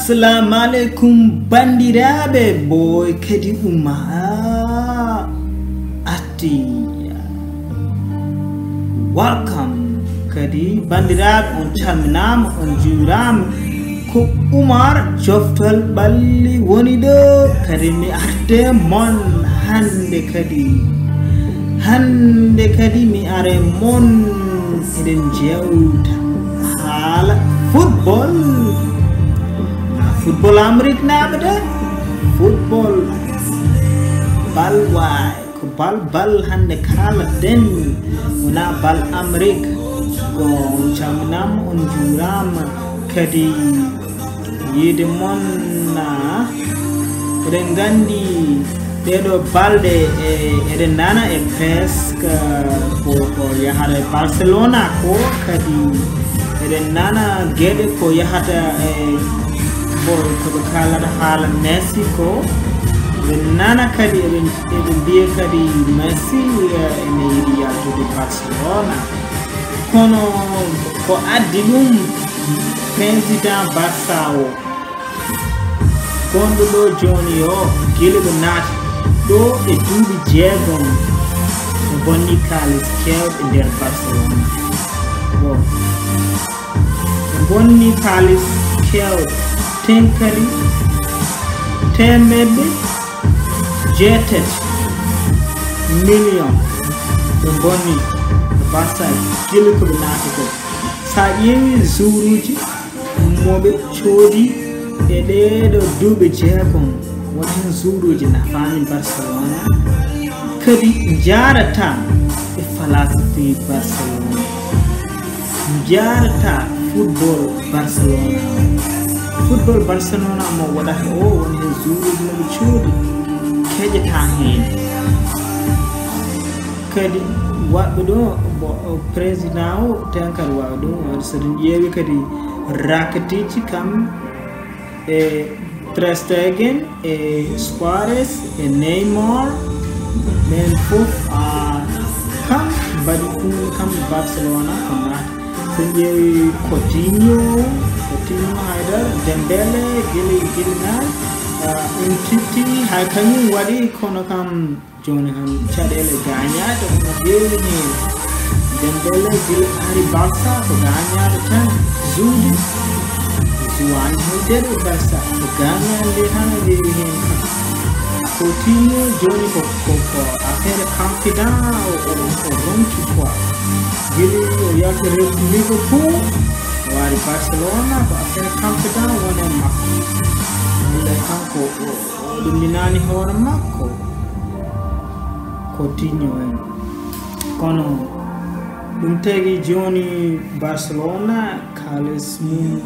Assalamu alaikum bandiraɓe boy kadi umma atiya. Welcome kadi bandiraɓe on calminama on jurama ko Umar joftol balli woni ɗo kadi mi arde mon hande kadi mi are mon eɗen jewta haala football Amerique naɓe football bal way ko bal hande kala den wona bal Amerique ko on calminama on jurama kadi yide mon eɗen gandi ɗeɗo balɗe eɗen nana e presque ko yahata Barcelona ko kadi eɗen nana gueɗe ko yahata ko kalata haala Messi ko eɗen nana kadi eɗen mbiya kadi Messi ene yiɗi yaltude Barcelona kono ko addi ɗum président Barca o gonɗo ɗo joni o guila ɓe naati ɗo e duuɓi jeegom ɓe bonni kalis kewɗe nder Barcelona ɓe bonni kalis kewɗe tenkari temedde jeetati million ɓe bonni Barca guila ko ɓe naati ko sa ƴeewi jouruji moɓe coodi e ɗeɗo duuɓi jeegom woni hen jouruji nafani Barcelona kadi jarata e philosophy Barcelona jarata football Barcelona mo waɗata o woni hen jouruji moɓe coodi keƴata hen kadi waɓɓe ɗo président o ten kadi wawi ɗum waɗi soɗen ƴeewi kadi Rakitic kam e Ter Stegen e Suarez e Neymar men fof kam mbaɗi hunde kam Barcelona kam naati soɗen ƴeewi Coutinho haydara Dembele guili nayi Umtiti hay kañum waɗi kono kam joni kam caɗele gañade ono heewi hen Dembele guila ari Barca ko gañade tan zuudi zuwani hoydede Barca ko gañande tan heewi hen Coutinho joni ko affaire confident o ronki quoi guili o yaltere Liverpool wari Barcelona ko affaire confident wonen makko walla kanko o ɗumminani hoore makko Coutinho en kono ɗum tagi joni Barcelona kalis mum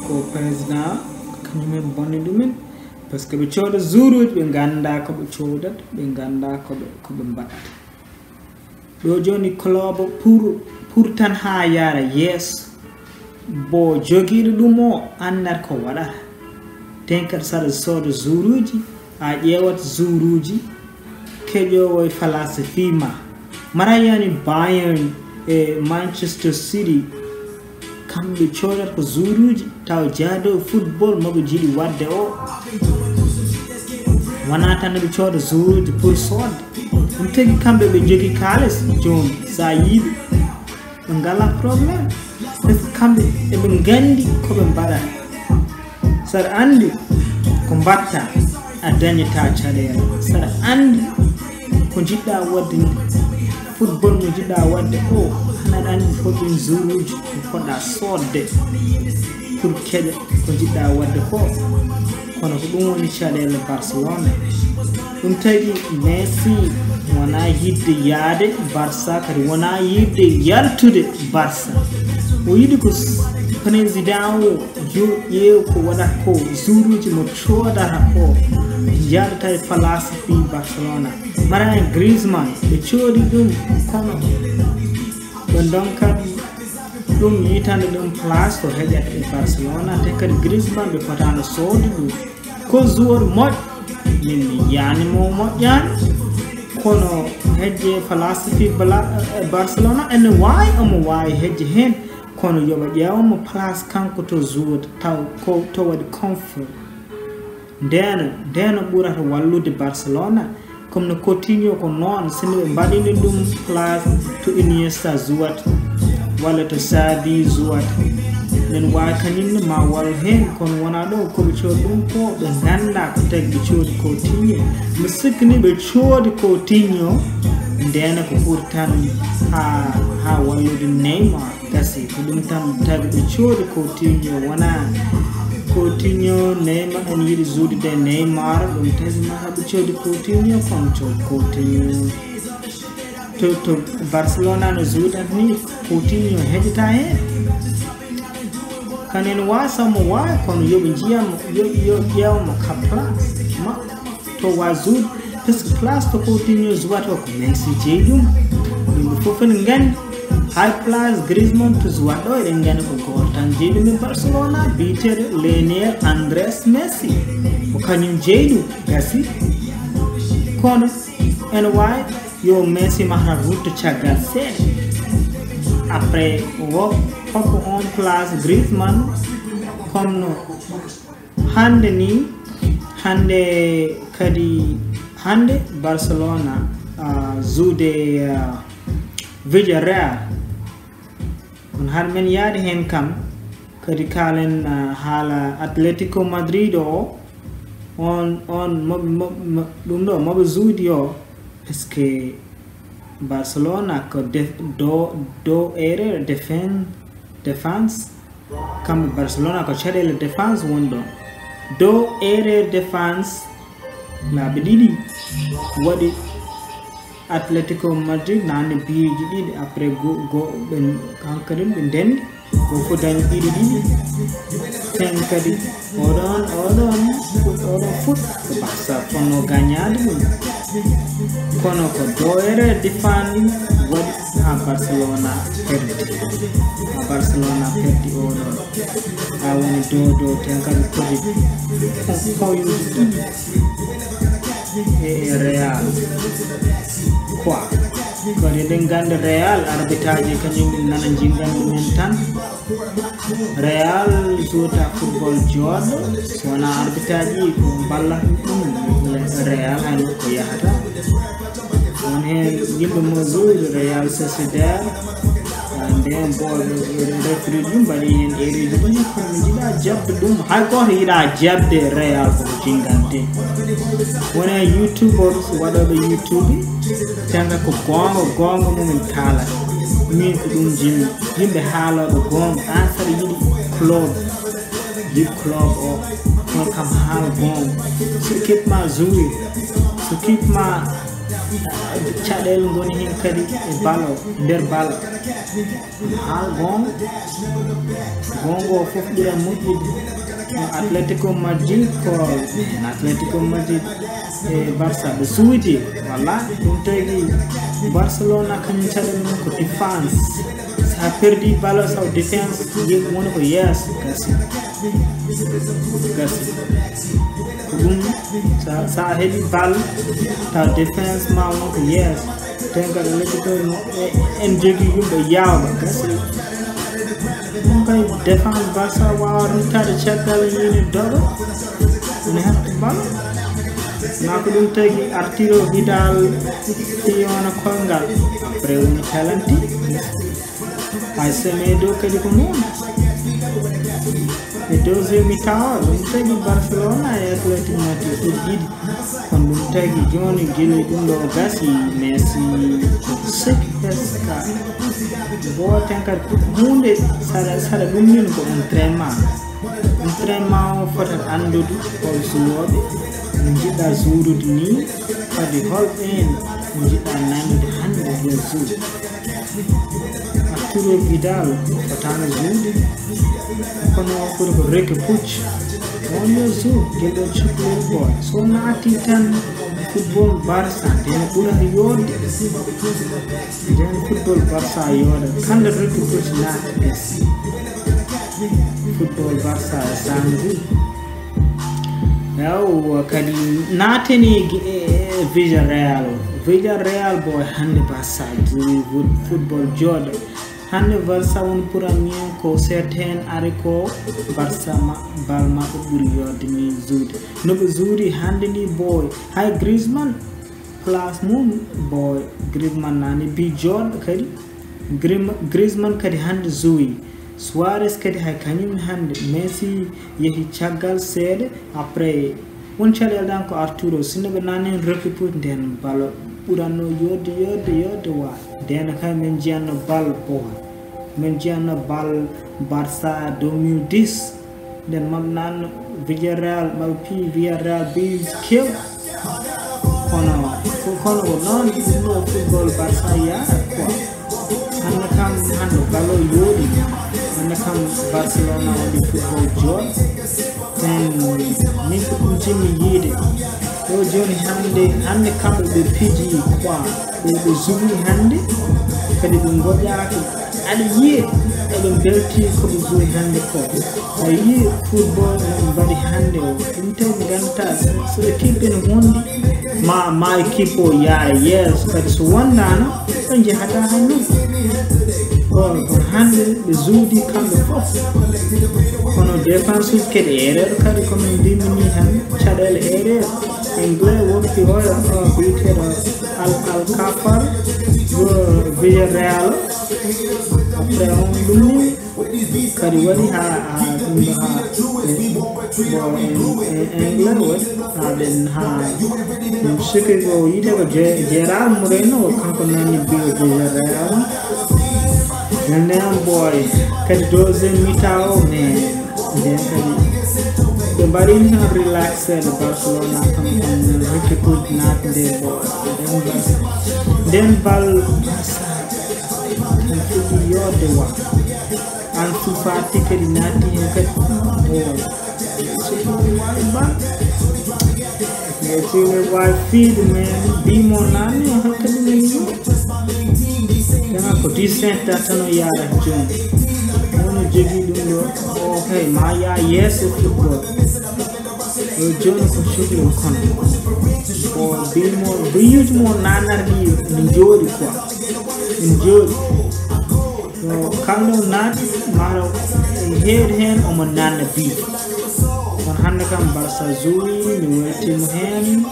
ko président kañumen bonni ɗumen par ce que ɓe cooda jouruji ɓe ganda koɓe coodata ɓe ganda koɓe mbaɗata ɗo joni club pour tan ha yara yeeso bo joguiɗo ɗum o andat ko waɗata ten kadi saɗa sooda jouruji a ƴewat jouruji keƴowo e philosophy ma mara yani Bayern e Manchester City kamɓe coodata ko jouruji taw jaado football moɓe jiiɗi wadde o wona tan ɓe cooda jouruji pour sodde ɗum tagi kamɓe ɓe jogui kalis joni sa yiiɓe ɓe ngala probléme parce que kamɓe eɓe gandi koɓe mbaɗata saɗa andi ko mbatta a dañata caɗele saɗa andi ko jiɗɗa wadde football mo jiɗɗa wadde o hanaɗa andi foɗɗum jouruji ko poɗɗa sodde pour keƴa ko jiɗɗa wadde ko kono ko ɗum woni caɗele Barcelona ɗum tagi Messi wona yidde yaade Barca kadi wona yidde yaltude Barca o yiɗi ko président o ƴeew ko waɗata ko jouruji mo coodata o jaɗata e philosophy Barcelona mara en Griezmann ɓe coodi ɗum kono ɓe donkat ɗum yitande ɗum place ko heƴata e Barcelona te kadi Griezmann ɓe fotano soodi ɗum ko joueur moƴƴo min mi yanimo moƴƴani kono hejje philosophy Barcelona ene wawi omo wawi hejje hen kono yoba ƴewmo place kanko to zuwata taw ko to waɗi comfort ndeno ɓurata wallude Barcelona comme no Coutinho ko noon sini ɓe mbaɗini ɗum place to Iniesta zuwata walla to Xavi zuwata nden wawi kañumne ma wal hen kono wona ɗo koɓe coodi ɗum ko ɓe ganda ko tagi ɓe coodi Coutinho mi sikki ni ɓe coodi Coutinho ndena ko ɓuri tan ha wallude Neymar gasi ko ɗum tan tagi ɓe coodi Coutinho wona Coutinho Neymar en yiɗi zuudude Neymar ɗum tagi ma haɓe coodi Coutinho kono coodi Coutinho to Barcelona no zuudat ni Coutinho heƴata hen kanen wasamo wawi kono yoɓe jiyamo yo ƴewmo ka place makko to wa zuud par ce que place to Coutinho zuwata ko Messi jeeyi ɗum yimɓe fof ene gandi hay place Griezmann to zuwat ɗo eɗen gandi ko goto tan jeeyi ɗum e Barcelona biyeteɗo Lionel Andrés Messi ko kañum jeeyi ɗum gasi kono ene wawi yo Messi mahata rutto caggal seeɗa après hokko on place Griezmann comme no hande ni hande Barcelona zuude Villarreal on har men yaade hen kam kadi kalen haala Atletico Madrid o on ɗum ɗo moɓe zuudi o parce que Barcelona ko do erreur défense kamɓe Barcelona ko caɗele défense woni ɗon do erreur défense laaɓe ɗiɗi waɗi Atletico Madrid nande biyeji ɗiɗi après ɓe hankkadin ɓe ndendi go fof dañi ɗiɗi ten kadi oɗon foot ko Barça fonno gagnade ɗum kono ko do erreur défense waɗi ha Barcelona perdi oɗon ha woni do ten kadi kodi hoyuji ɗiɗi e Real quoi kadi eɗen ganda Real arbitraji kañum ɗum nana jingande men tan Real jouta football joɗɗo so wona arbitraji ko balla ɗum Real hay ko yahata won hen yimɓe mo joude Real Sociedad nden bol refri ɗum mbaɗi hen erreur ɗum kono mi jiiɗa jabde ɗum hay goto yiiɗa jabde Real koko jingante wona youtubers waɗoɓe YouTube tanga ko gonga mumen kaalata min ko ɗum jimmi yimɓe haaloɓe gonga an saɗa yiɗi club o kono kam haala gonga so kipma jouir so kipma caɗele goni hen kadi e balo nder balo haal gonga o fof ɓuura moƴƴude Atletico Madrid e Barça ɓe suudi walla ɗum tagi Barcelona kañum caɗele mum ko défense sa perdi balo saw défense yimɓe woni ko yeeso gasi ko ɗum sa heeɓi bal taw défense ma woni ko yeeso ten kadi Atletico en jogui yimɓe yawɓe gasi ɗum kay défense Barça wawa ruttade caggal yini doɗo ene hefta bal ma ko ɗum tagi Arturo Vidal fiyona kolngal après woni talanti hay Semedo kadi ko noon e deuxiéme mi-temps ɗum tagi Barcelona e Atletico Madrid ɗiɗi kono ɗum tagi joni guila ɗum ɗo gasi Messi seki heska boten kadi hunde saɗa ɗumnino ko entraînement o fota andude hol suwoɓe no jiɗɗa zuurude ni kadi holɓen no jiɗɗa nandude hande o yo zuud Arturo Vidal fotano zuude kono ɓuri ko Ricky Puig on yo zuud gueɗo cukalel boy so naati tan football Barça nden ɓurata yodde nden football Barça yooda kala Ricky Puig naata ɓes football Barça e sangu yaw kadi naateni Villarreal boy hande Barça juri football jooɗo hande Barca won premier ko certain are ko Barca bal mako buri yorde ni zude no be zuri hande ni boy hay Griezmann plus mum boy Griezmann nani bi John kadi Griezmann kadi hande zui Suarez kadi hay kanyum hande Messi yehi chagal sede après won chalel dan ko Arturo sinobe nani récupérer den balo ɓurano yode wa dena kay men jiyanno bal boha men jiyanno bal Barça 2010 nden mam nan Villarreal maɓe pi Villarreal bi kew kono non no football Barça yaara quoi hande kam hande balo yooɗi hande kam Barcelona waɗi football jooɗ ten min ko ɗum jimi yiide ɗo joni hande kamɓe ɓe piji quoi ɓe zuwi hande kadi ɓe goƴaki aɗa yiye eɓe belti koɓe zuwi hande ko a yiye football noɓe mbaɗi hande o ɗum tawi ganta so équipe ne wondi ma équipe o yaara yeeso kadi so wondano ɓe jehata hay non kono hande ɓe zuudi kamɓe fof kono défense uji kadi erreur kadi komin mbimini tan caɗele erreur anglais wonti oyo biyeteɗo Alcafar yo Villarreal après on ɗumni kadi waɗi ha anglais waɗi haɓen ha sikki o yite ko Gérard Moreno kanko nani biyo Villarreal boy kadi deuxième mi-temps o mais nden kadi ɓe mbaɗini tan relaxede Barcelona kam récupérer naati nde nden bal Barça tan fuɗɗi yodde wa Ansu Fati kadi naati hen kadi wawi bal yettiɓe wawi fiide men bimo nani o hokkadi men yo kana ko 17 tan o yaara joni wono jogui ɗum ɗo o hey ma ya yesso football o joni ko sukli kono o bimo biyuji mo nanarɗi ne jooɗi quoi en jooɗi so kamɗo naati maro heedi hen omo nanna bi kono hande kam Barça zuwi mi weltimo hen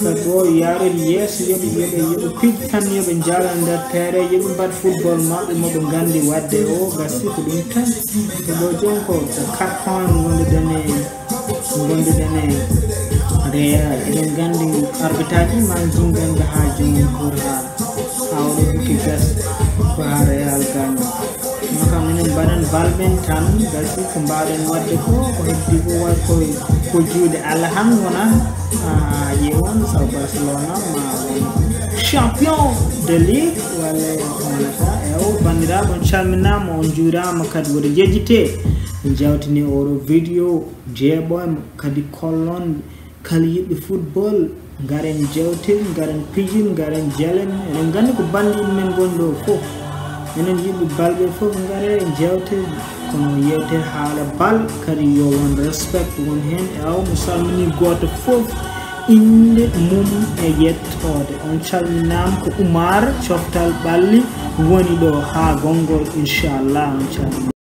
kadi o yaarori yeeso yoɓe pij tan yoɓe jala nder terrain yoɓe mbaɗ football maɓɓe moɓe gandi wadde o gasi ko ɗum tan to ɗo joni ko 4 points gonduɗen e Real eɗen gandi arbitrage ji ma jingande ha joni pour ha oɗo hokki gas ko ha Real gani kono kam minen mbaɗen balɓen tan gasi ko mbawɗen wadde ko heddi ko waɗ ko juuɗe Allah han wona ƴewon saw Barcelona ma won champion de ligue walla wonata ewo bandiraɓe on calminama on juurama kadi woɗo jejjite jawtini oɗo vidéo jeeɓoymo kadi kollon kala yiɓɓe football garen jewten garen pijin garen jalen eɗen gandi ko bandiɗo men gonɗo fof enen yiɓɓe balɓe fof gare jewte kono yewte haala bal kadi yo won respect won hen e aw mi salmini goto fof inde mum e yettode on calminama ko Oumar coftal ɓalli woni ɗo ha gongol inchallah on calmini